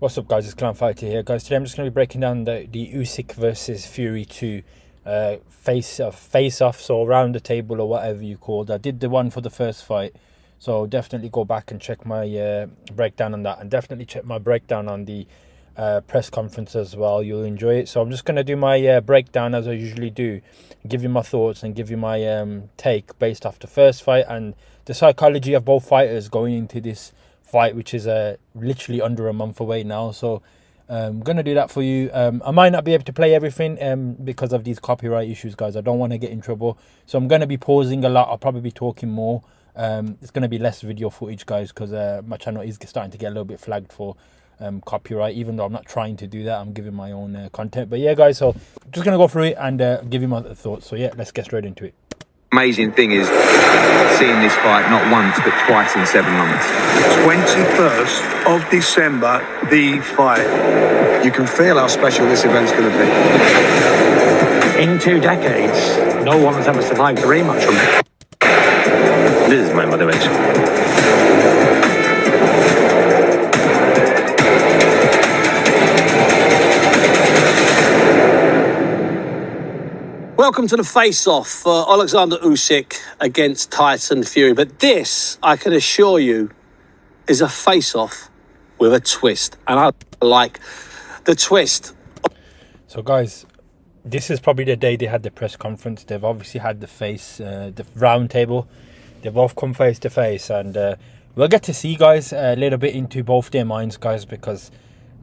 What's up, guys? It's Clan Fighter here, guys. Today I'm just going to be breaking down the Usyk versus Fury 2 face-off, so around the table or whatever you called. I did the one for the first fight, so definitely go back and check my breakdown on that, and definitely check my breakdown on the press conference as well. You'll enjoy it. So I'm just going to do my breakdown as I usually do, give you my thoughts and give you my take based off the first fight and the psychology of both fighters going into this fight, which is literally under a month away now. So I'm gonna do that for you. I might not be able to play everything because of these copyright issues, guys. I don't want to get in trouble, so I'm gonna be pausing a lot. I'll probably be talking more. It's gonna be less video footage, guys, because my channel is starting to get a little bit flagged for copyright, even though I'm not trying to do that. I'm giving my own content. But yeah, guys, so I'm just gonna go through it and give you my thoughts. So yeah, let's get straight into it. Amazing thing is seeing this fight not once but twice in 7 months. 21st of December, the fight. You can feel how special this event's going to be. In 2 decades, no one has ever survived a rematch from it. This is my motivation. Welcome to the face-off for Alexander Usyk against Tyson Fury. But this, I can assure you, is a face-off with a twist. And I like the twist. So, guys, this is probably the day they had the press conference. They've obviously had the round table. They've both come face to face. And we'll get to see, guys, a little bit into both their minds, guys, because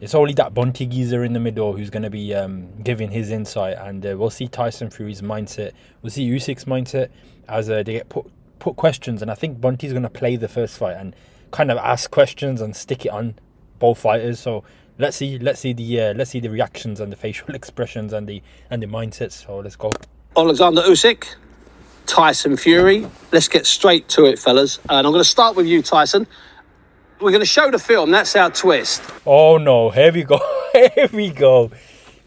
it's only that Bunty geezer in the middle who's going to be giving his insight, and we'll see Tyson Fury's mindset. We'll see Usyk's mindset as they get put questions, and I think Bunty's going to play the first fight and kind of ask questions and stick it on both fighters. So let's see the reactions and the facial expressions and the mindsets. So let's go. Alexander Usyk, Tyson Fury. Let's get straight to it, fellas. And I'm going to start with you, Tyson. We're going to show the film. That's our twist. Oh no, here we go. Here we go.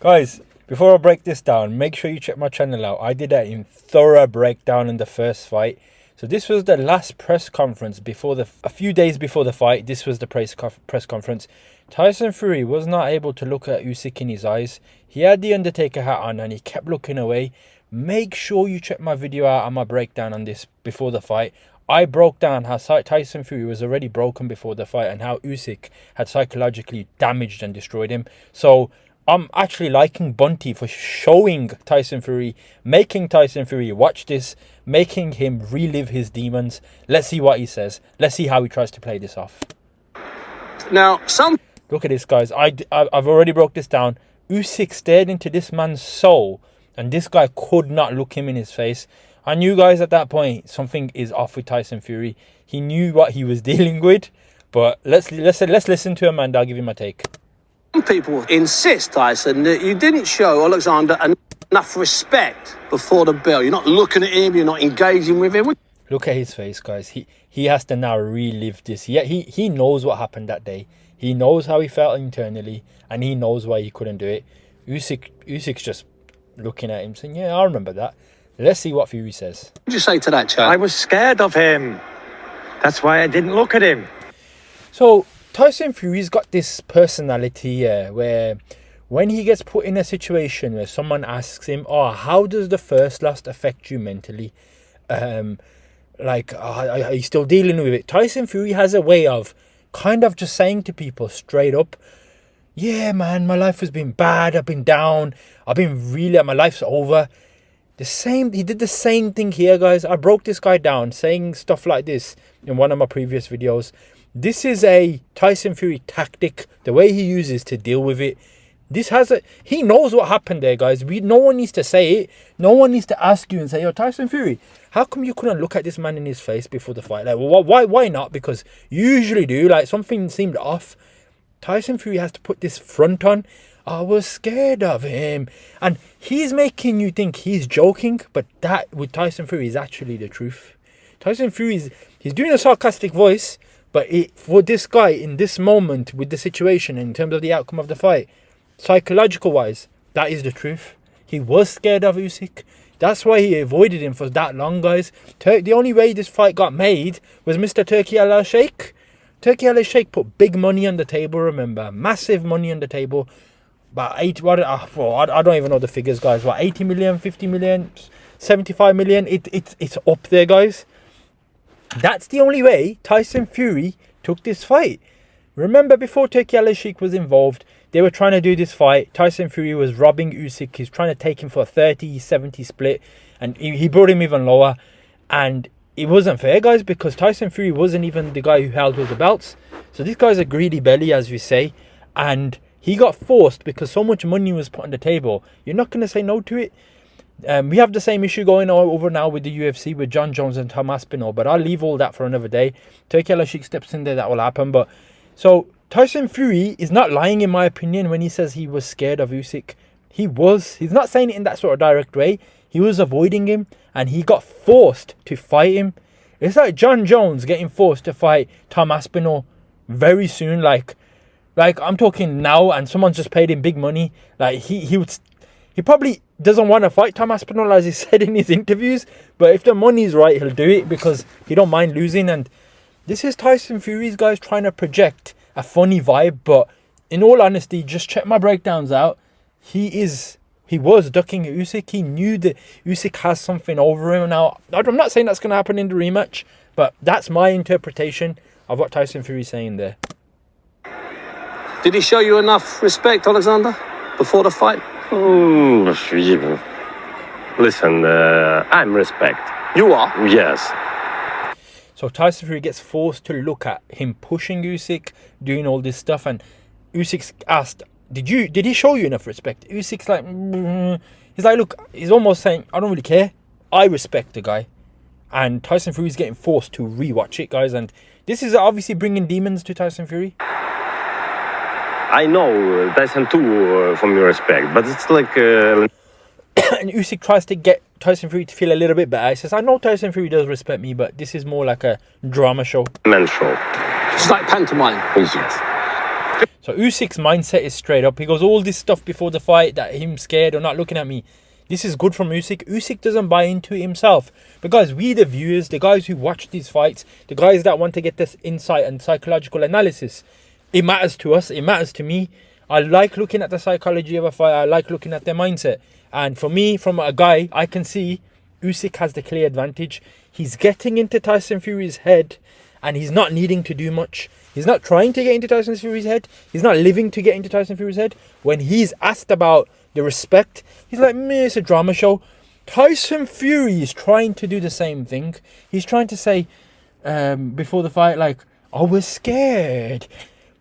Guys, before I break this down, make sure you check my channel out. I did a thorough breakdown in the first fight. So this was the last press conference before a few days before the fight. This was the press conference. Tyson Fury was not able to look at Usyk in his eyes. He had the Undertaker hat on and he kept looking away. Make sure you check my video out on my breakdown on this before the fight. I broke down how Tyson Fury was already broken before the fight and how Usyk had psychologically damaged and destroyed him. So I'm actually liking Bunty for showing Tyson Fury, making Tyson Fury watch this, making him relive his demons. Let's see what he says. Let's see how he tries to play this off. Now, look at this, guys. I've already broke this down. Usyk stared into this man's soul, and this guy could not look him in his face. I knew, guys, at that point something is off with Tyson Fury. He knew what he was dealing with, but let's listen to him and I'll give you my take. Some people insist, Tyson, that you didn't show Alexander enough respect before the bell. You're not looking at him. You're not engaging with him. Look at his face, guys. He has to now relive this. He knows what happened that day. He knows how he felt internally, and he knows why he couldn't do it. Usyk's just looking at him saying, "Yeah, I remember that." Let's see what Fury says. What did you say to that, Chad? I was scared of him. That's why I didn't look at him. So Tyson Fury's got this personality where when he gets put in a situation where someone asks him, "Oh, how does the first loss affect you mentally? Are you still dealing with it?" Tyson Fury has a way of kind of just saying to people straight up, "Yeah, man, my life has been bad. I've been down. My life's over." He did the same thing here, guys. I broke this guy down saying stuff like this in one of my previous videos. This is a Tyson Fury tactic, the way he uses to deal with it. He knows what happened there, guys. No one needs to say it. No one needs to ask you and say, "Yo, Tyson Fury, how come you couldn't look at this man in his face before the fight?" Like, well, why not? Because you usually do. Like, something seemed off. Tyson Fury has to put this front on. "I was scared of him," and he's making you think he's joking, but that with Tyson Fury is actually the truth. Tyson Fury he's doing a sarcastic voice, but for this guy in this moment with the situation in terms of the outcome of the fight, psychological wise, that is the truth. He was scared of Usyk. That's why he avoided him for that long, guys. The only way this fight got made was Mr. Turkey Allah Sheikh. Turkey Al Sheikh put big money on the table, remember? Massive money on the table. About 80, I don't even know the figures, guys. What, 80 million, 50 million, 75 million? It's up there, guys. That's the only way Tyson Fury took this fight. Remember, before Turkey Al Sheikh was involved, they were trying to do this fight. Tyson Fury was robbing Usyk. He's trying to take him for a 30-70 split. And he brought him even lower. And it wasn't fair, guys, because Tyson Fury wasn't even the guy who held all the belts. So this guy's a greedy belly, as we say. And he got forced because so much money was put on the table. You're not going to say no to it. We have the same issue going on over now with the UFC with John Jones and Tom Aspinall. But I'll leave all that for another day. Turkey Al Sheikh steps in there, that will happen. But so Tyson Fury is not lying, in my opinion, when he says he was scared of Usyk. He was. He's not saying it in that sort of direct way. He was avoiding him, and he got forced to fight him. It's like John Jones getting forced to fight Tom Aspinall very soon. Like I'm talking now, and someone's just paid him big money. Like he probably doesn't want to fight Tom Aspinall, as he said in his interviews. But if the money's right, he'll do it because he don't mind losing. And this is Tyson Fury's guys trying to project a funny vibe. But in all honesty, just check my breakdowns out. He was ducking Usyk. He knew that Usyk has something over him. Now, I'm not saying that's going to happen in the rematch, but that's my interpretation of what Tyson Fury's saying there. Did he show you enough respect, Alexander, before the fight? Listen, I'm respect. You are? Yes. So Tyson Fury gets forced to look at him pushing Usyk, doing all this stuff, and Usyk's asked, did he show you enough respect? Usyk's like, he's like, look, he's almost saying, I don't really care. I respect the guy. And Tyson Fury's getting forced to rewatch it, guys. And this is obviously bringing demons to Tyson Fury. I know Tyson too from your respect, but it's like... And Usyk tries to get Tyson Fury to feel a little bit better. He says, I know Tyson Fury does respect me, but this is more like a drama show. Man show. It's like pantomime. Yes. So Usyk's mindset is straight up. He goes, all this stuff before the fight, that him scared or not looking at me. This is good from Usyk. Usyk doesn't buy into it himself. But guys, we the viewers, the guys who watch these fights, the guys that want to get this insight and psychological analysis, it matters to us. It matters to me. I like looking at the psychology of a fight. I like looking at their mindset. And for me, from a guy, I can see Usyk has the clear advantage. He's getting into Tyson Fury's head and he's not needing to do much. He's not trying to get into Tyson Fury's head. He's not living to get into Tyson Fury's head. When he's asked about the respect, he's like, meh, it's a drama show. Tyson Fury is trying to do the same thing. He's trying to say, before the fight, like, I was scared.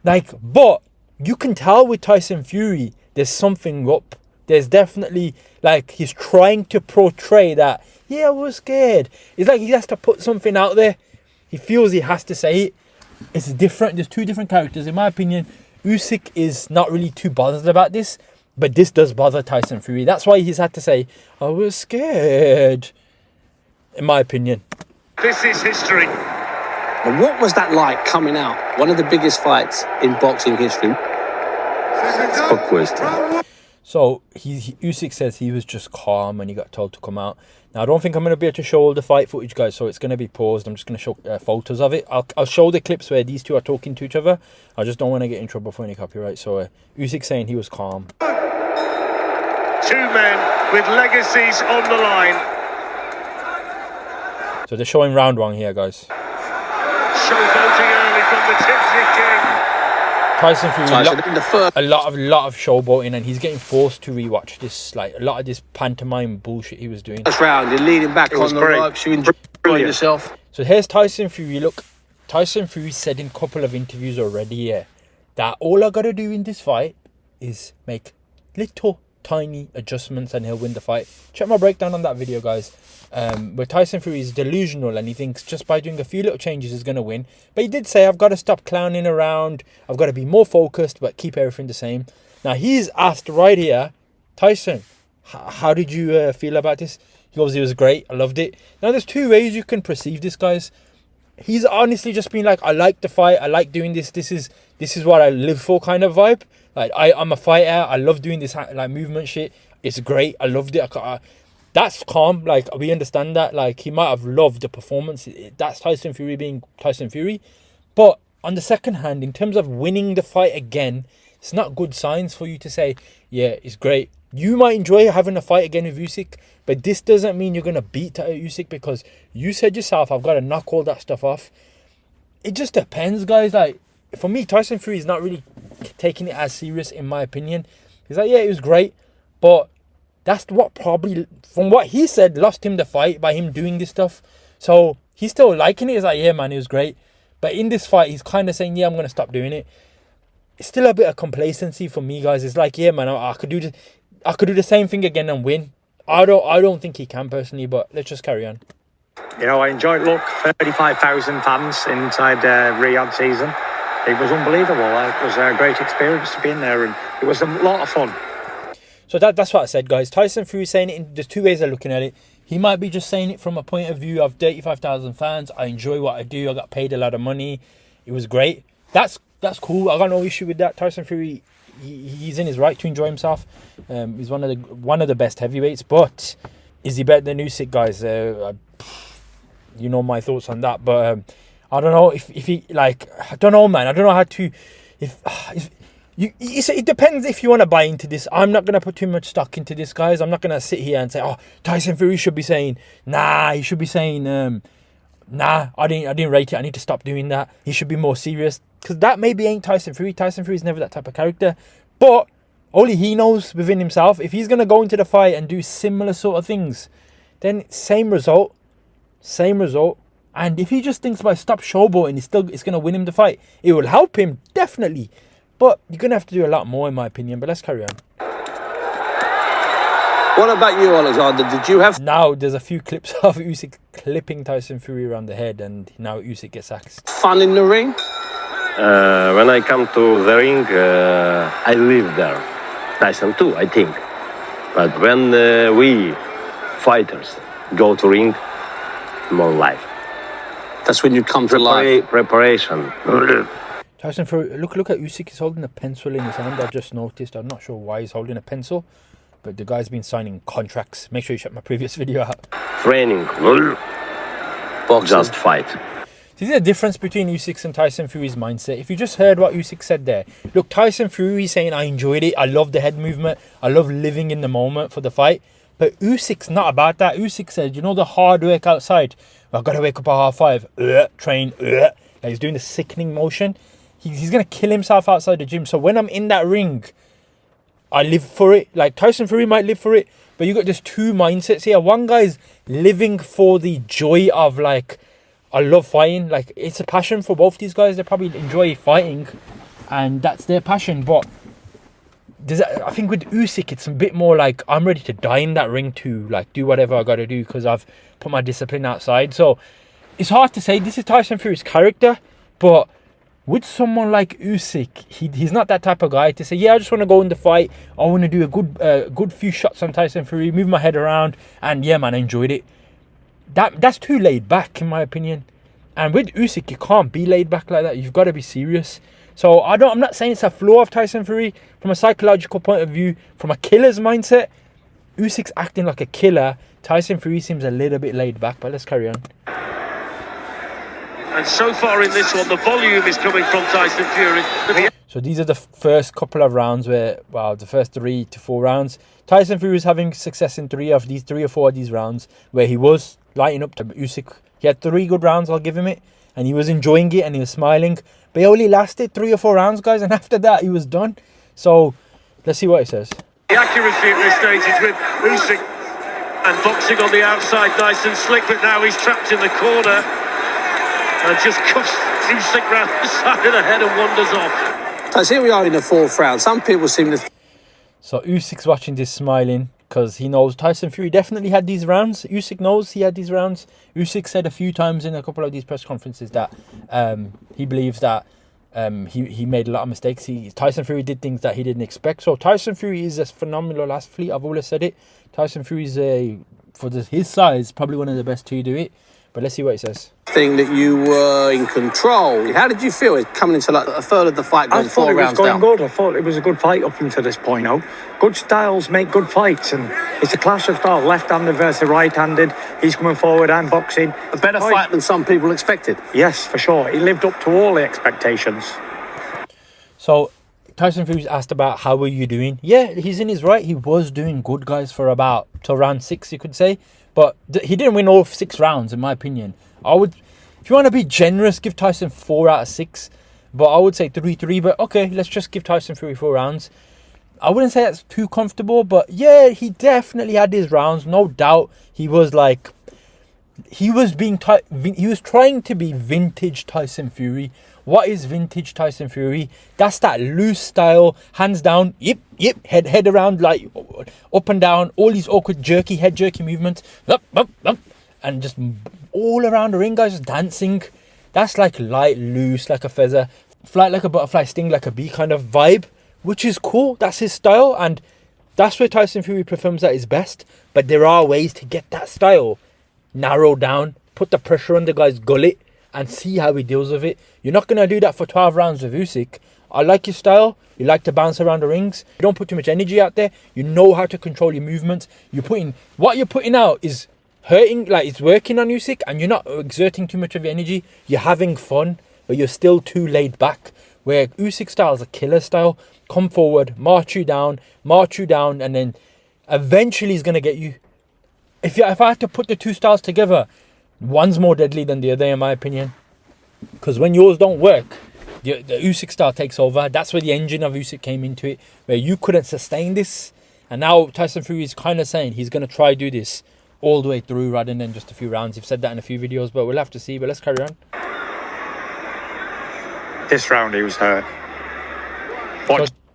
Like, but you can tell with Tyson Fury, there's something up. There's definitely, like, he's trying to portray that, yeah, I was scared. It's like he has to put something out there. He feels he has to say it. It's different. There's two different characters. In my opinion, Usyk is not really too bothered about this, but this does bother Tyson Fury. That's why he's had to say, I was scared. In my opinion. This is history. And what was that like coming out? One of the biggest fights in boxing history. Good question. So Usyk says he was just calm when he got told to come out. Now I don't think I'm going to be able to show all the fight footage, guys, so it's going to be paused. I'm just going to show photos of it. I'll show the clips where these two are talking to each other. I just don't want to get in trouble for any copyright. So Usyk saying he was calm. Two men with legacies on the line. So they're showing round one here, guys. Showboating early from the Tipsy King. Tyson Fury, a lot of showboating, and he's getting forced to rewatch this, like a lot of this pantomime bullshit he was doing. First round, you're leaning back on the ropes, you enjoy yourself. So here's Tyson Fury. Look, Tyson Fury said in a couple of interviews already that all I gotta do in this fight is make little tiny adjustments and he'll win the fight. Check my breakdown on that video, guys. Where Tyson Fury is delusional and he thinks just by doing a few little changes he's going to win. But he did say, I've got to stop clowning around. I've got to be more focused, but keep everything the same. Now, he's asked right here, Tyson, how did you feel about this? He goes, it was great. I loved it. Now, there's two ways you can perceive this, guys. He's honestly just been like, I like the fight. I like doing this. This is what I live for kind of vibe. Like, I'm a fighter. I love doing this like movement shit. It's great. I loved it. That's calm. Like, we understand that. Like, he might have loved the performance. That's Tyson Fury being Tyson Fury. But on the second hand, in terms of winning the fight again, it's not good signs for you to say, yeah, it's great. You might enjoy having a fight again with Usyk, but this doesn't mean you're going to beat Usyk, because you said yourself, I've got to knock all that stuff off. It just depends, guys. Like, for me, Tyson Fury is not really taking it as serious, in my opinion. He's like, yeah, it was great, but that's what probably, from what he said, lost him the fight, by him doing this stuff. So he's still liking it. He's like, yeah, man, it was great. But in this fight, he's kind of saying, yeah, I'm going to stop doing it. It's still a bit of complacency for me, guys. It's like, yeah, man, I could do this. I could do the same thing again and win. I don't think he can personally, but let's just carry on. You know, I enjoyed, look, 35,000 fans inside Riyadh season. It was unbelievable. It was a great experience to be in there, and it was a lot of fun. So that's what I said, guys. Tyson Fury saying it, there's two ways of looking at it. He might be just saying it from a point of view of 35,000 fans. I enjoy what I do. I got paid a lot of money. It was great. That's cool. I got no issue with that. Tyson Fury, he's in his right to enjoy himself. He's one of the best heavyweights. But is he better than Usyk, guys? You know my thoughts on that. But I don't know if he, like, I don't know, man. I don't know how to. It depends if you want to buy into this. I'm not going to put too much stock into this, guys. I'm not going to sit here and say, oh, Tyson Fury should be saying, nah. He should be saying, nah, I didn't rate it. I need to stop doing that. He should be more serious. Because that maybe ain't Tyson Fury. Tyson Fury is never that type of character. But only he knows within himself. If he's going to go into the fight and do similar sort of things, then same result. And if he just thinks by stop showboating, it's going to win him the fight. It will help him, definitely. But you're going to have to do a lot more, in my opinion. But let's carry on. What about you, Alexander? Did you have... Now, there's a few clips of Usyk clipping Tyson Fury around the head, and now Usyk gets axed. fun in the ring? When I come to the ring, I live there. Tyson too, I think. But when we fighters go to ring, more life. That's when you come to life. Preparation. Tyson Fury, look at Usyk. He's holding a pencil in his hand. I just noticed. I'm not sure why he's holding a pencil, but the guy's been signing contracts. Make sure you check my previous video out. Training. Just fight. See the difference between Usyk and Tyson Fury's mindset. If you just heard what Usyk said there, look, Tyson Fury saying, I enjoyed it. I love the head movement. I love living in the moment for the fight. But Usyk's not about that. Usyk said, you know, the hard work outside. I've got to wake up at 5:30, train, like he's doing the sickening motion. He's going to kill himself outside the gym. So when I'm in that ring, I live for it. Like Tyson Fury might live for it, but you got just two mindsets here. One guy's living for the joy of, like, I love fighting. Like, it's a passion for both these guys. They probably enjoy fighting, and that's their passion. But I think with Usyk, it's a bit more like, I'm ready to die in that ring to, like, do whatever I got to do because I've put my discipline outside. So it's hard to say. This is Tyson Fury's character, but with someone like Usyk, he's not that type of guy to say, yeah, I just want to go in the fight. I want to do a good few shots on Tyson Fury, move my head around, and yeah, man, I enjoyed it. That's too laid back, in my opinion. And with Usyk, you can't be laid back like that. You've got to be serious. So I'm not saying it's a flaw of Tyson Fury. From a psychological point of view, from a killer's mindset, Usyk's acting like a killer. Tyson Fury seems a little bit laid back, but let's carry on. And so far in this one, the volume is coming from Tyson Fury. So these are the first couple of rounds the first 3 to 4 rounds. Tyson Fury was having success in 3 or 4 of these rounds where he was lighting up to Usyk. He had 3 good rounds, I'll give him it. And he was enjoying it and he was smiling. But he only lasted 3 or 4 rounds, guys. And after that, he was done. So let's see what he says. The accuracy at this stage is with Usyk. And boxing on the outside, nice and slick. But now he's trapped in the corner. And just cuffs Usyk round the side of the head and wanders off. So here we are in the 4th round. Some people seem to... So Usyk's watching this smiling because he knows Tyson Fury definitely had these rounds. Usyk knows he had these rounds. Usyk said a few times in a couple of these press conferences that he believes that he made a lot of mistakes. Tyson Fury did things that he didn't expect. So Tyson Fury is a phenomenal athlete. I've always said it. Tyson Fury is, for his size, probably one of the best to do it. But let's see what he says. Thing that you were in control. How did you feel it coming into like a third of the fight, going I thought 4 it was rounds going down? good. I thought it was a good fight up until this point. Now, good styles make good fights, and it's a clash of styles. Left-handed versus right-handed. He's coming forward and boxing. A better fight than some people expected. Yes, for sure. He lived up to all the expectations. So Tyson Fury asked about how were you doing. Yeah, he's in his right. He was doing good, guys, for about till round 6, you could say. But he didn't win all 6 rounds, in my opinion. I would, if you want to be generous, give Tyson 4 out of 6. But I would say 3-3. But okay, let's just give Tyson Fury 4 rounds. I wouldn't say that's too comfortable, but yeah, he definitely had his rounds. No doubt, he was like, he was trying to be vintage Tyson Fury. What is vintage Tyson Fury? That's that loose style, hands down, yip, head around, like up and down, all these awkward head jerky movements, up, and just all around the ring, guys, just dancing. That's like light, loose, like a feather, flight like a butterfly, sting like a bee kind of vibe, which is cool. That's his style, and that's where Tyson Fury performs at his best. But there are ways to get that style narrowed down, put the pressure on the guy's gullet, and see how he deals with it. You're not going to do that for 12 rounds with Usyk. I like your style. You like to bounce around the rings. You don't put too much energy out there. You know how to control your movements. What you're putting out is hurting, like it's working on Usyk, and you're not exerting too much of your energy. You're having fun, but you're still too laid back. Where Usyk style is a killer style. Come forward, march you down, and then eventually he's going to get you. If I had to put the two styles together, one's more deadly than the other, in my opinion. Because when yours don't work, the Usyk style takes over. That's where the engine of Usyk came into it, where you couldn't sustain this. And now Tyson Fury is kind of saying he's going to try do this all the way through rather than just a few rounds. You've said that in a few videos, but we'll have to see. But let's carry on. This round, he was hurt.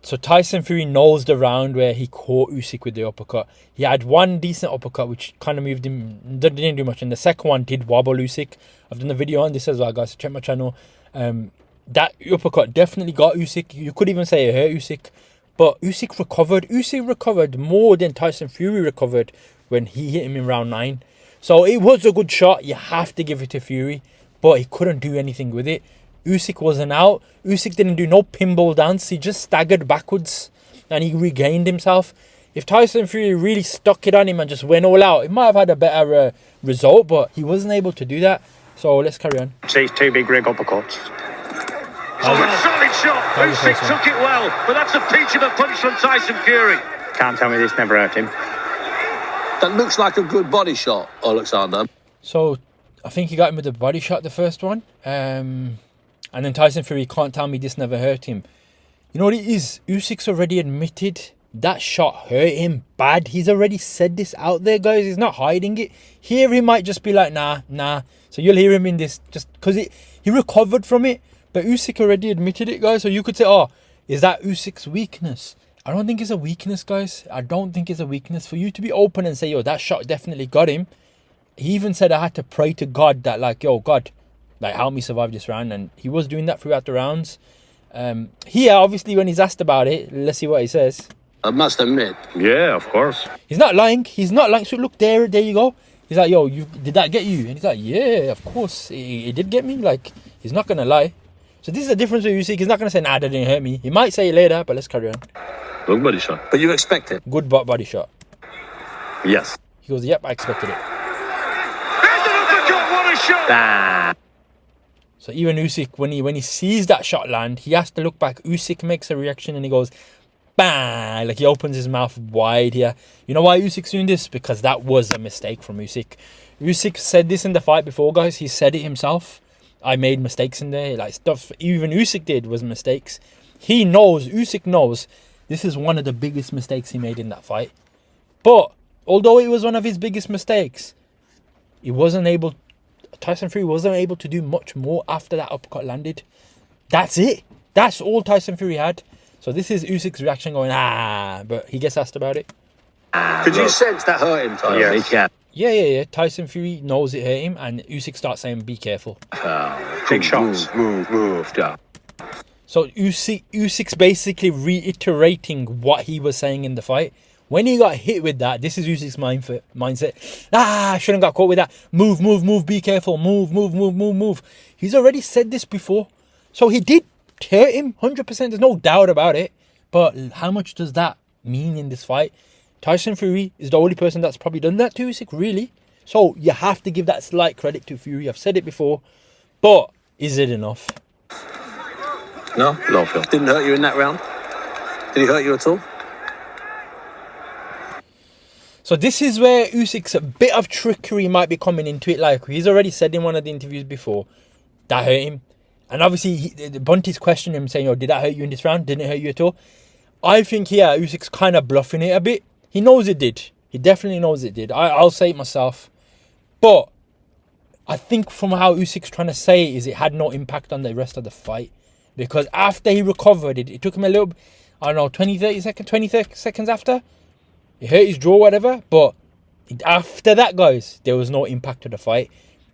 So Tyson Fury knows the round where he caught Usyk with the uppercut. He had one decent uppercut which kind of moved him, didn't do much, and the second one did wobble Usyk. I've done a video on this as well, guys, so check my channel. That uppercut definitely got Usyk. You could even say it hurt Usyk, but Usyk recovered. Usyk recovered more than Tyson Fury recovered when he hit him in round 9. So it was a good shot. You have to give it to Fury, but he couldn't do anything with it. Usyk wasn't out. Usyk didn't do no pinball dance. He just staggered backwards and he regained himself. If Tyson Fury really stuck it on him and just went all out, it might have had a better result, but he wasn't able to do that. So let's carry on. See, 2 big rig uppercuts. Oh, a solid shot. Usyk took it well, but that's a peach of a punch from Tyson Fury. Can't tell me this never hurt him. That looks like a good body shot, Alexander. So I think he got him with the body shot, the first one. And then Tyson Fury can't tell me this never hurt him. You know what it is? Usyk's already admitted that shot hurt him bad. He's already said this out there, guys. He's not hiding it. Here he might just be like, nah. So you'll hear him in this just because he recovered from it. But Usyk already admitted it, guys. So you could say, oh, is that Usyk's weakness? I don't think it's a weakness, guys. I don't think it's a weakness. For you to be open and say, yo, that shot definitely got him. He even said I had to pray to God that, like, yo, God, like, help me survive this round. And he was doing that throughout the rounds. Here, obviously, when he's asked about it, let's see what he says. I must admit. Yeah, of course. He's not lying. He's not lying. So look, there you go. He's like, yo, did that get you? And he's like, yeah, of course. It did get me. Like, he's not going to lie. So this is the difference with Usyk. He's not going to say, nah, that didn't hurt me. He might say it later, but let's carry on. Good body shot. But you expect it? Good body shot. Yes. He goes, yep, I expected it. What a shot! So even Usyk, when he sees that shot land, he has to look back. Usyk makes a reaction and he goes, bang! Like he opens his mouth wide here. You know why Usyk's doing this? Because that was a mistake from Usyk. Usyk said this in the fight before, guys. He said it himself. I made mistakes in there. Like stuff even Usyk did was mistakes. He knows, Usyk knows, this is one of the biggest mistakes he made in that fight. But although it was one of his biggest mistakes, Tyson Fury wasn't able to do much more after that uppercut landed. That's it. That's all Tyson Fury had. So this is Usyk's reaction going, but he gets asked about it. Could you sense that hurt him, Tyson? Yeah. Tyson Fury knows it hurt him, and Usyk starts saying, be careful. Big shots. Move, yeah. So Usyk's basically reiterating what he was saying in the fight. When he got hit with that, this is Usyk's mindset. I shouldn't got caught with that. Move, move, move, be careful. Move, move, move, move, move. He's already said this before. So he did hurt him, 100%. There's no doubt about it. But how much does that mean in this fight? Tyson Fury is the only person that's probably done that to Usyk, really. So you have to give that slight credit to Fury. I've said it before. But is it enough? No? No, Phil. Didn't hurt you in that round? Did he hurt you at all? So this is where Usyk's a bit of trickery might be coming into it. Like he's already said in one of the interviews before, that hurt him. And obviously Bunty's questioning him saying, did that hurt you in this round? Didn't it hurt you at all? I think, Usyk's kind of bluffing it a bit. He knows it did. He definitely knows it did. I'll say it myself. But I think from how Usyk's trying to say it is it had no impact on the rest of the fight. Because after he recovered, it took him a little, 20 seconds after. It hurt his jaw, whatever. But after that, guys, there was no impact to the fight.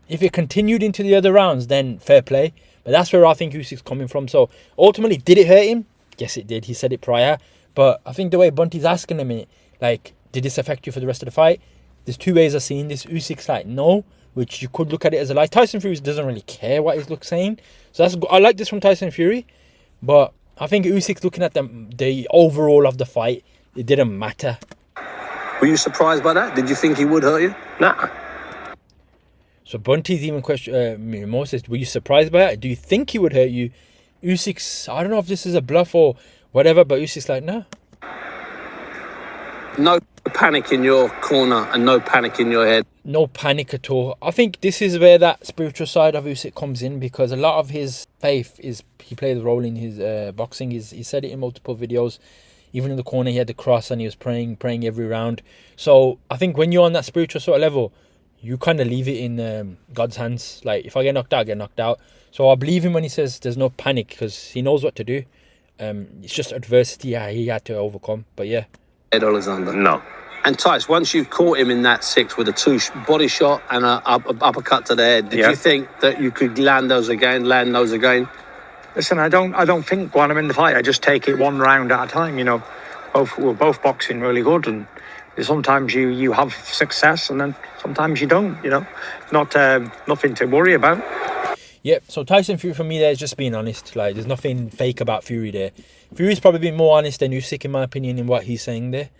If it continued into the other rounds, then fair play. But that's where I think Usyk's coming from. So ultimately, did it hurt him? Yes, it did. He said it prior. But I think the way Bunty's asking him, did this affect you for the rest of the fight? There's two ways of seeing this. Usyk's like, no, which you could look at it as a lie. Tyson Fury doesn't really care what his look saying. So I like this from Tyson Fury. But I think Usyk's looking at the overall of the fight. It didn't matter. Were you surprised by that? Did you think he would hurt you? Nah. So Bunty's even question Moses, were you surprised by it? Do you think he would hurt you? Usyk's, I don't know if this is a bluff or whatever, but Usyk's like, no. No panic in your corner and no panic in your head. No panic at all. I think this is where that spiritual side of Usyk comes in, because a lot of his faith is, he played a role in his boxing. He said it in multiple videos. Even in the corner, he had the cross and he was praying every round. So I think when you're on that spiritual sort of level, you kind of leave it in God's hands. Like, if I get knocked out, I get knocked out. So I believe him when he says there's no panic, because he knows what to do. It's just adversity he had to overcome. But yeah. Ed Alexander. No. And Tice, once you caught him in that six with a body shot and an uppercut to the head, did you think that you could land those again? Listen, I don't think when I'm in the fight, I just take it one round at a time. We're both boxing really good, and sometimes you have success, and then sometimes you don't. Not nothing to worry about. Yep. So Tyson Fury for me there is just being honest. Like, there's nothing fake about Fury there. Fury's probably been more honest than Usyk, in my opinion, in what he's saying there.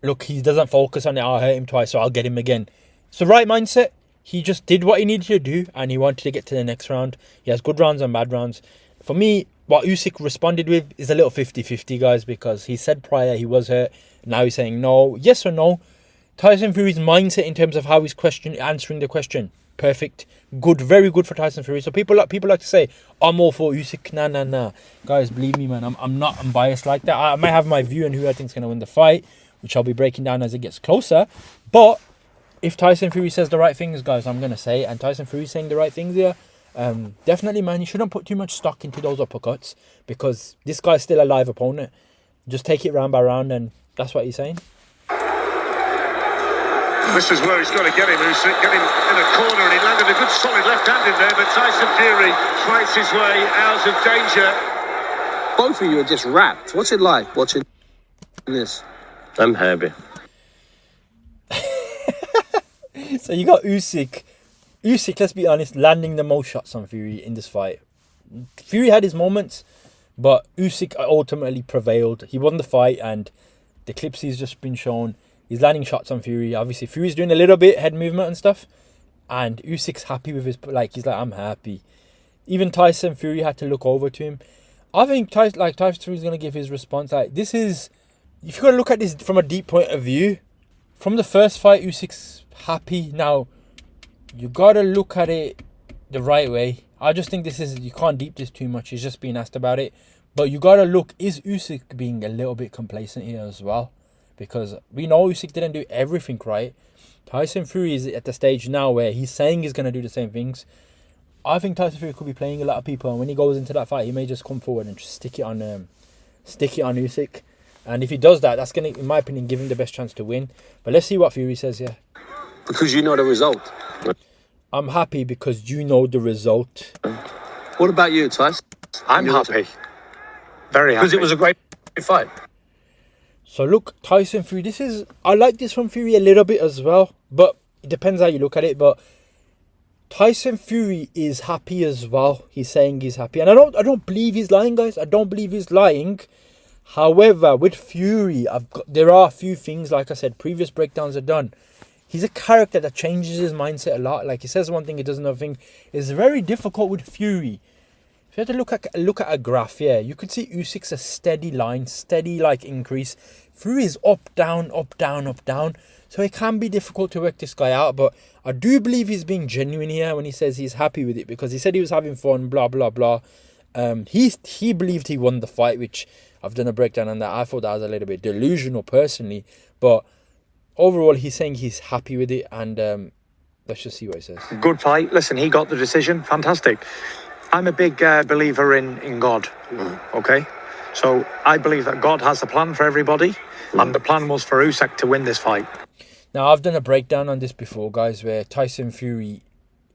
Look, he doesn't focus on it. I'll hurt him twice, so I'll get him again. It's the right mindset. He just did what he needed to do, and he wanted to get to the next round. He has good rounds and bad rounds. For me, what Usyk responded with is a little 50-50, guys, because he said prior he was hurt. Now he's saying no. Yes or no? Tyson Fury's mindset in terms of how he's answering the question, perfect. Good, very good for Tyson Fury. So people like to say, I'm all for Usyk. Nah. Guys, believe me, man, I'm not unbiased like that. I might have my view on who I think is going to win the fight, which I'll be breaking down as it gets closer. But if Tyson Fury says the right things, guys, I'm going to say it. And Tyson Fury's saying the right things here. Definitely, man, you shouldn't put too much stock into those uppercuts, because this guy's still a live opponent. Just take it round by round, and that's what he's saying. This is where he's got to get him, Usyk. Get him in a corner, and he landed a good solid left hand in there, but Tyson Fury fights his way out of danger. Both of you are just wrapped. What's it like watching this? I'm happy. So you got Usyk. Usyk, let's be honest, landing the most shots on Fury in this fight. Fury had his moments, but Usyk ultimately prevailed. He won the fight, and the clips he's just been shown, he's landing shots on Fury. Obviously, Fury's doing a little bit head movement and stuff, and Usyk's happy with his, he's like, I'm happy. Even Tyson Fury had to look over to him. I think Tyson Fury's going to give his response. This is, if you've got to look at this from a deep point of view, from the first fight, Usyk's happy. Now, you got to look at it the right way. I just think you can't deep this too much. He's just being asked about it. But you got to look, is Usyk being a little bit complacent here as well? Because we know Usyk didn't do everything right. Tyson Fury is at the stage now where he's saying he's going to do the same things. I think Tyson Fury could be playing a lot of people, and when he goes into that fight, he may just come forward and just stick it on Usyk. And if he does that, that's going to, in my opinion, give him the best chance to win. But let's see what Fury says here. Because you know the result. I'm happy because you know the result. What about you, Tyson? I'm happy. Very happy. Because it was a great fight. So look, Tyson Fury, I like this from Fury a little bit as well, but it depends how you look at it. But Tyson Fury is happy as well. He's saying he's happy, and I don't believe he's lying, guys. I don't believe he's lying. However, with Fury, there are a few things, like I said, previous breakdowns are done. He's a character that changes his mindset a lot. Like, he says one thing, he does another thing. It's very difficult with Fury. If you had to look at a graph, yeah, you could see Usyk's a steady line, steady like increase. Fury is up, down, up, down, up, down. So it can be difficult to work this guy out. But I do believe he's being genuine here when he says he's happy with it, because he said he was having fun, blah, blah, blah. He believed he won the fight, which I've done a breakdown on that. I thought that was a little bit delusional personally. But overall, he's saying he's happy with it. And let's just see what he says. Good fight. Listen, he got the decision. Fantastic. I'm a big believer in God, okay? So I believe that God has a plan for everybody, and the plan was for Usyk to win this fight. Now, I've done a breakdown on this before, guys, where Tyson Fury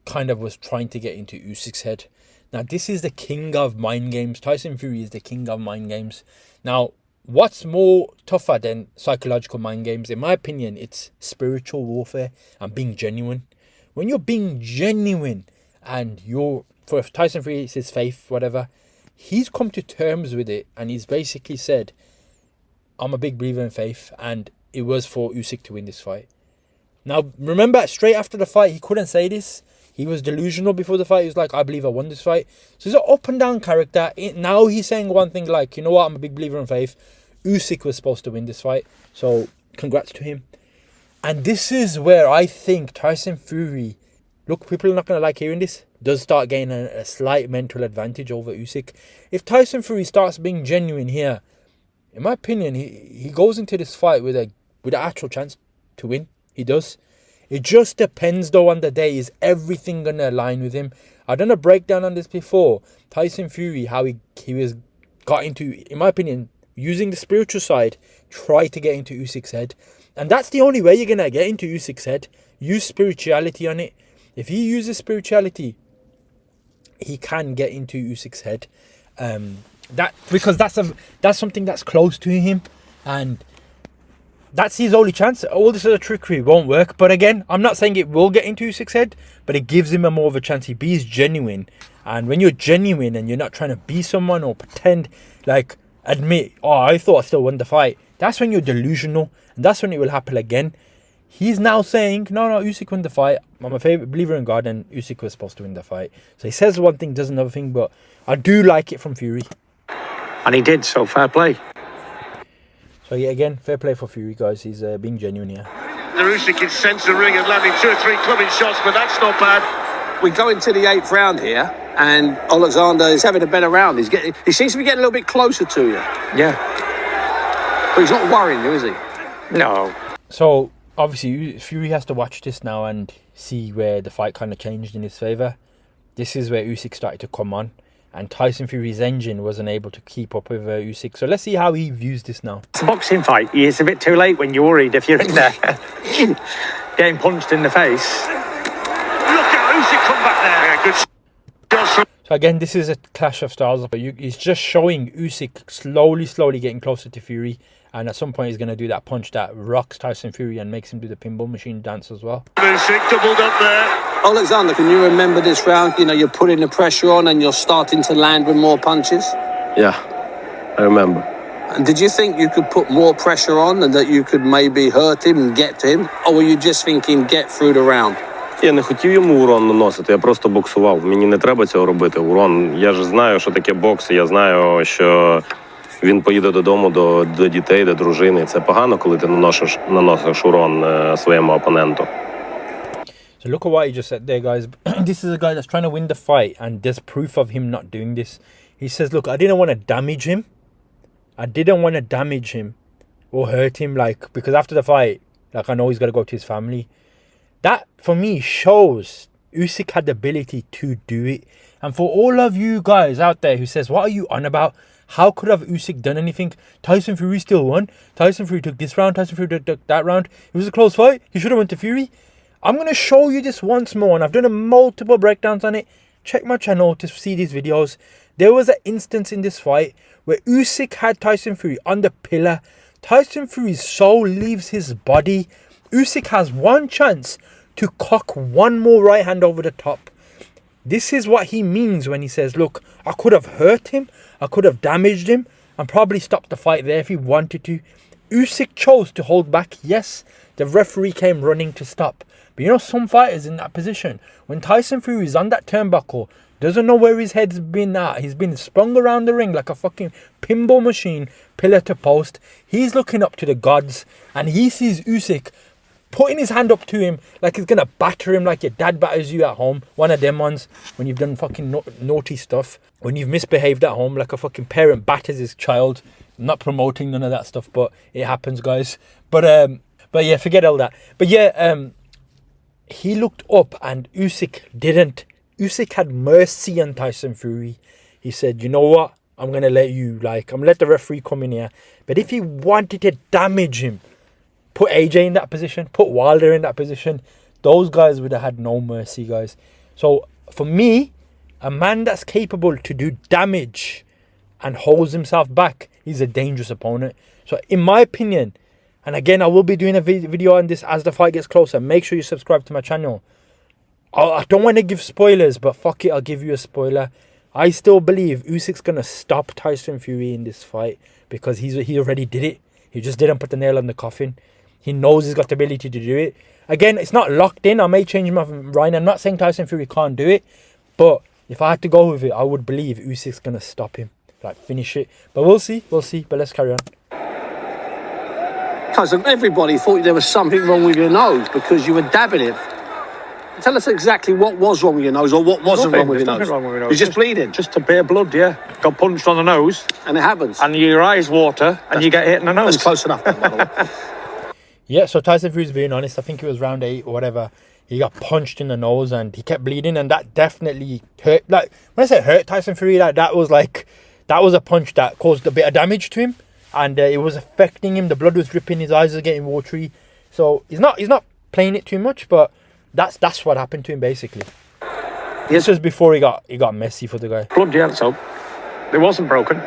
kind of was trying to get into Usyk's head. Now, this is the king of mind games. Tyson Fury is the king of mind games. Now, what's more tougher than psychological mind games? In my opinion, it's spiritual warfare and being genuine. When you're being genuine and for Tyson Fury, it's his faith, whatever, he's come to terms with it, and he's basically said, I'm a big believer in faith, and it was for Usyk to win this fight. Now, remember, straight after the fight, he couldn't say this. He was delusional before the fight. He was like, I believe I won this fight. So he's an up and down character. Now he's saying one thing like, you know what, I'm a big believer in faith. Usyk was supposed to win this fight. So congrats to him. And this is where I think Tyson Fury, look, people are not going to like hearing this, does start gaining a slight mental advantage over Usyk. If Tyson Fury starts being genuine here, in my opinion, he goes into this fight with an actual chance to win. He does. It just depends though on the day. Is everything going to align with him? I've done a breakdown on this before. Tyson Fury, how he got into, in my opinion, using the spiritual side, try to get into Usyk's head. And that's the only way you're going to get into Usyk's head. Use spirituality on it. If he uses spirituality, he can get into Usyk's head. Because that's something that's close to him, and that's his only chance. All this other trickery won't work. But again, I'm not saying it will get into Usyk's head, but it gives him a more of a chance. He be genuine, and when you're genuine and you're not trying to be someone or pretend, like admit, oh, I thought I still won the fight, that's when you're delusional, and that's when it will happen again. He's now saying, no, Usyk won the fight. I'm a favorite believer in God, and Usyk was supposed to win the fight. So he says one thing, does another thing, but I do like it from Fury. And he did, so fair play. So yeah, again, fair play for Fury, guys. He's being genuine here. The Usyk in centre ring and landing 2 or 3 clubbing shots, but that's not bad. We go into the 8th round here, and Alexander is having a better round. He seems to be getting a little bit closer to you. Yeah. But he's not worrying you, is he? No. So obviously, Fury has to watch this now and see where the fight kind of changed in his favour. This is where Usyk started to come on, and Tyson Fury's engine wasn't able to keep up with Usyk. So let's see how he views this now. It's a boxing fight. It's a bit too late when you're worried if you're in there getting punched in the face. Look at Usyk come back there. Yeah, good shots from... So again, this is a clash of styles. He's just showing Usyk slowly getting closer to Fury. And at some point, he's going to do that punch that rocks Tyson Fury and makes him do the pinball machine dance as well. Usyk doubled up there. Alexander, can you remember this round? You know, you're putting the pressure on and you're starting to land with more punches. Yeah, I remember. And did you think you could put more pressure on and that you could maybe hurt him and get to him? Or were you just thinking, get through the round? Я не хотів йому урон наносити, я просто боксував. Мені не треба цього робити. Урон, я ж знаю, що таке бокс, я знаю, що він поїде додому до дітей, до дружини. Це погано, коли ти наносиш урон своєму опоненту. So look at what he just said there, guys. This is a guy that's trying to win the fight, and there's proof of him not doing this. He says, look, I didn't want to damage him. I didn't want to damage him or hurt him, like, because after the fight, like, I know he's got to go to his family. That, for me, shows Usyk had the ability to do it. And for all of you guys out there who says, what are you on about? How could have Usyk done anything? Tyson Fury still won. Tyson Fury took this round. Tyson Fury took that round. It was a close fight. He should have went to Fury. I'm going to show you this once more. And I've done multiple breakdowns on it. Check my channel to see these videos. There was an instance in this fight where Usyk had Tyson Fury on the pillar. Tyson Fury's soul leaves his body. Usyk has one chance to cock one more right hand over the top. This is what he means when he says, look, I could have hurt him, I could have damaged him, and probably stopped the fight there if he wanted to. Usyk chose to hold back. Yes, the referee came running to stop. But you know, some fighters in that position, when Tyson Fury is on that turnbuckle, doesn't know where his head's been at. He's been sprung around the ring like a fucking pinball machine, pillar to post. He's looking up to the gods, and he sees Usyk putting his hand up to him like he's gonna batter him like your dad batters you at home. One of them ones when you've done fucking naughty stuff, when you've misbehaved at home, like a fucking parent batters his child. I'm not promoting none of that stuff, but it happens, guys. But yeah, forget all that. But yeah, he looked up and Usyk didn't. Usyk had mercy on Tyson Fury. He said, you know what? I'm gonna let you, I'm gonna let the referee come in here. But if he wanted to damage him, put AJ in that position, put Wilder in that position, those guys would have had no mercy, guys. So for me, a man that's capable to do damage and holds himself back, he's a dangerous opponent. So in my opinion, and again, I will be doing a video on this as the fight gets closer. Make sure you subscribe to my channel. I don't want to give spoilers, but fuck it, I'll give you a spoiler. I still believe Usyk's going to stop Tyson Fury in this fight because he already did it. He just didn't put the nail on the coffin. He knows he's got the ability to do it. Again, it's not locked in. I may change my mind. I'm not saying Tyson Fury can't do it, but if I had to go with it, I would believe Usyk's going to stop him, finish it. But we'll see. But let's carry on. Cousin, everybody thought there was something wrong with your nose because you were dabbing it. Tell us exactly what was wrong with your nose, or what wasn't wrong with your nose. Nothing wrong with my nose. You're just bleeding. Just a bit of blood, yeah. Got punched on the nose. And it happens. And your eyes water and you get hit in the nose. That's close enough, by the way. Yeah, so Tyson Fury's being honest. I think it was round 8 or whatever. He got punched in the nose and he kept bleeding, and that definitely hurt. When I say hurt Tyson Fury, that was a punch that caused a bit of damage to him, and it was affecting him. The blood was dripping, his eyes were getting watery. So he's not playing it too much, but that's what happened to him basically. This was before he got messy for the guy. Blood, yeah, so it wasn't broken.